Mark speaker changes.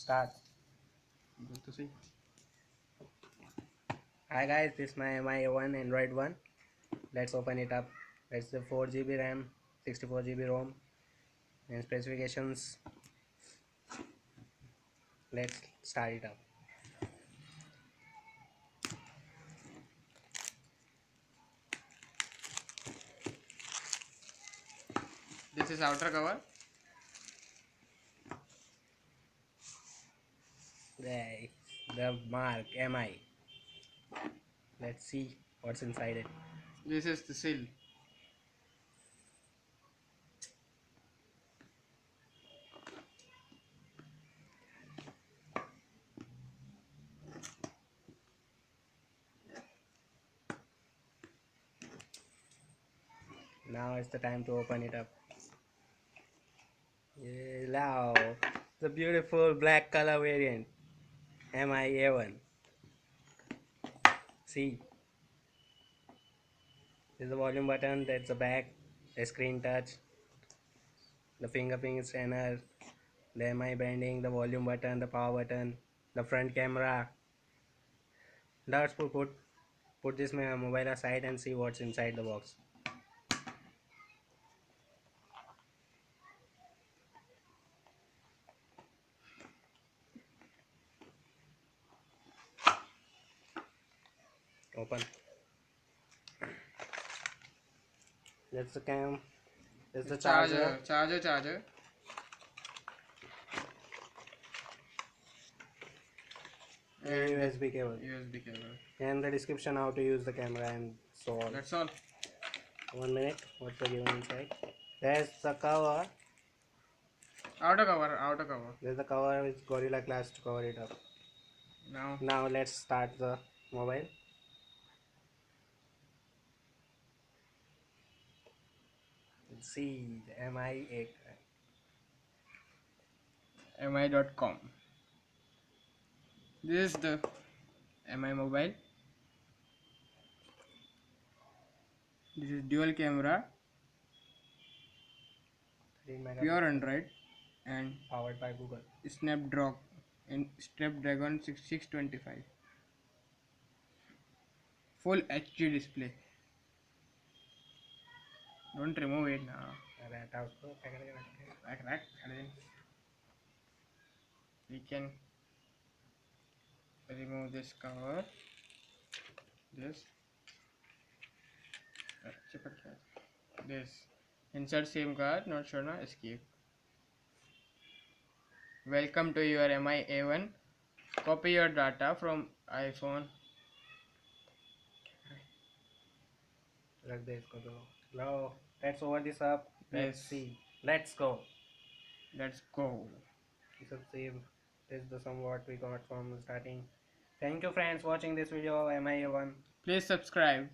Speaker 1: Start.
Speaker 2: Good to see.
Speaker 1: Hi guys, this is my MI1 Android one. Let's open it up. It's the 4 GB RAM, 64 GB ROM, and specifications. Let's start it up.
Speaker 2: This is outer cover.
Speaker 1: There, the mark MI. Let's see what's inside it.
Speaker 2: This is the seal.
Speaker 1: Now it's the time to open it up. Yeah, wow, the beautiful black color variant MI1. See, this is the volume button. That's the back, the screen touch, the fingerprint scanner, the MI branding, the volume button, the power button, the front camera. Let's put this mobile aside and see what's inside the box. Open. That's the cam. That's the charger.
Speaker 2: Charger.
Speaker 1: And USB cable.
Speaker 2: USB cable.
Speaker 1: And the description how to use the camera and so on.
Speaker 2: That's all.
Speaker 1: 1 minute. What's the given inside? There's the cover.
Speaker 2: Outer cover.
Speaker 1: There's the cover with Gorilla Glass to cover it up. Now let's start the mobile. Let's see the MI8.
Speaker 2: mi.com. This is the MI mobile. This is dual camera,
Speaker 1: 3 megapixel.
Speaker 2: pure Android, and
Speaker 1: Powered by Google.
Speaker 2: Snapdragon 625. Full HD display. Don't remove it now. We can remove this cover. This insert SIM card, not sure now, escape. Welcome to your MI1. Copy your data from iPhone.
Speaker 1: Like this. Now let's over this up. Let's see. Let's go.
Speaker 2: Let's go.
Speaker 1: This is save. This is the somewhat we got from starting. Thank you friends watching this video of MI1.
Speaker 2: Please subscribe.